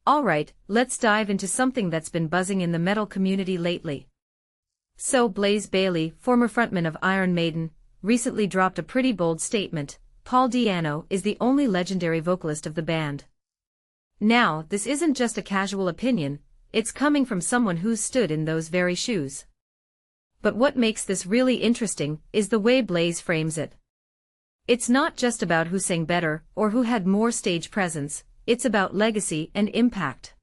Alright, let's dive into something that's been buzzing in the metal community lately. So Blaze Bayley, former frontman of Iron Maiden, recently dropped a pretty bold statement: Paul Di'Anno is the only legendary vocalist of the band. Now, this isn't just a casual opinion, it's coming from someone who's stood in those very shoes. But what makes this really interesting is the way Blaze frames it. It's not just about who sang better or who had more stage presence, it's about legacy and impact.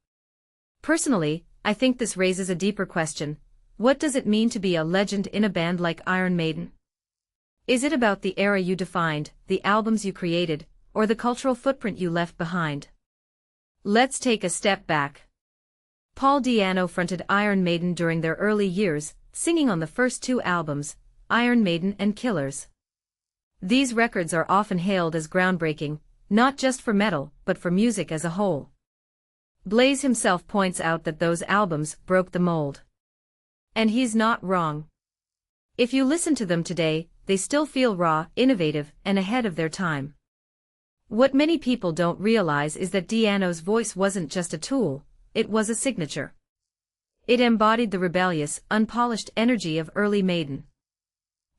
Personally, I think this raises a deeper question: what does it mean to be a legend in a band like Iron Maiden? Is it about the era you defined, the albums you created, or the cultural footprint you left behind? Let's take a step back. Paul Di'Anno fronted Iron Maiden during their early years, singing on the first two albums, Iron Maiden and Killers. These records are often hailed as groundbreaking, not just for metal, but for music as a whole. Blaze himself points out that those albums broke the mold. And he's not wrong. If you listen to them today, they still feel raw, innovative, and ahead of their time. What many people don't realize is that Di'Anno's voice wasn't just a tool, it was a signature. It embodied the rebellious, unpolished energy of early Maiden.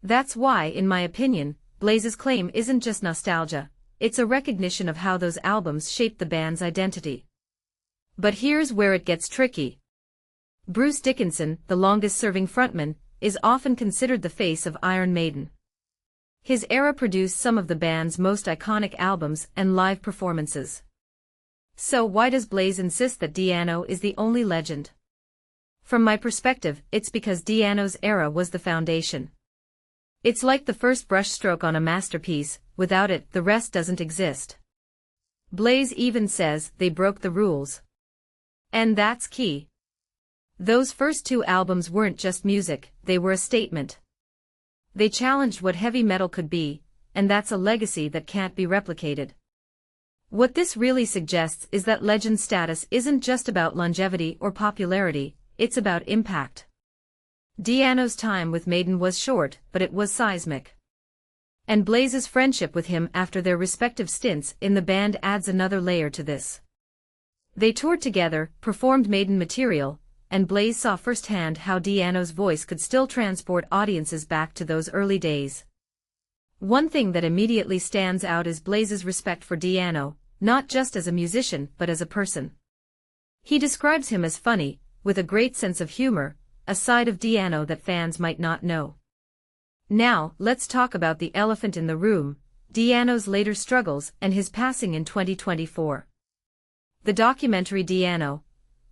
That's why, in my opinion, Blaze's claim isn't just nostalgia, it's a recognition of how those albums shaped the band's identity. But here's where it gets tricky. Bruce Dickinson, the longest-serving frontman, is often considered the face of Iron Maiden. His era produced some of the band's most iconic albums and live performances. So why does Blaze insist that Di'Anno is the only legend? From my perspective, it's because Di'Anno's era was the foundation. It's like the first brushstroke on a masterpiece, without it, the rest doesn't exist. Blaze even says they broke the rules. And that's key. Those first two albums weren't just music, they were a statement. They challenged what heavy metal could be, and that's a legacy that can't be replicated. What this really suggests is that legend status isn't just about longevity or popularity, it's about impact. Di'Anno's time with Maiden was short, but it was seismic. And Blaze's friendship with him after their respective stints in the band adds another layer to this. They toured together, performed Maiden material, and Blaze saw firsthand how Di'Anno's voice could still transport audiences back to those early days. One thing that immediately stands out is Blaze's respect for Di'Anno, not just as a musician but as a person. He describes him as funny, with a great sense of humor, a side of Di'Anno that fans might not know. Now, let's talk about the elephant in the room: Di'Anno's later struggles and his passing in 2024. The documentary Di'Anno,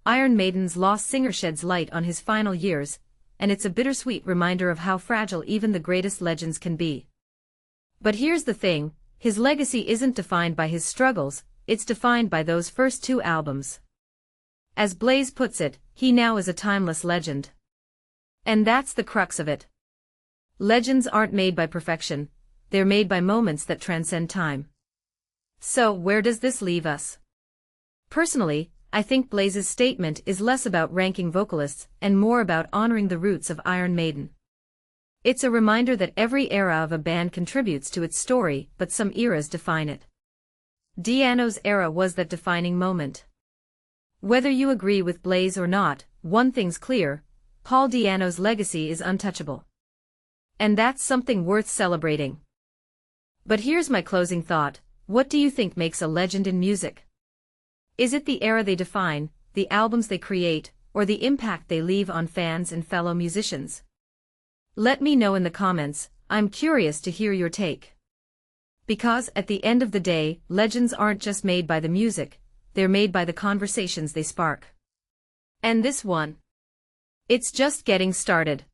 Iron Maiden's lost singer sheds light on his final years, and it's a bittersweet reminder of how fragile even the greatest legends can be. But here's the thing: his legacy isn't defined by his struggles, it's defined by those first two albums. As Blaze puts it, he now is a timeless legend. And that's the crux of it. Legends aren't made by perfection, they're made by moments that transcend time. So where does this leave us? Personally, I think Blaze's statement is less about ranking vocalists and more about honoring the roots of Iron Maiden. It's a reminder that every era of a band contributes to its story, but some eras define it. Di'Anno's era was that defining moment. Whether you agree with Blaze or not, one thing's clear: Paul Di'Anno's legacy is untouchable. And that's something worth celebrating. But here's my closing thought: what do you think makes a legend in music? Is it the era they define, the albums they create, or the impact they leave on fans and fellow musicians? Let me know in the comments, I'm curious to hear your take. Because at the end of the day, legends aren't just made by the music, they're made by the conversations they spark. And this one? It's just getting started.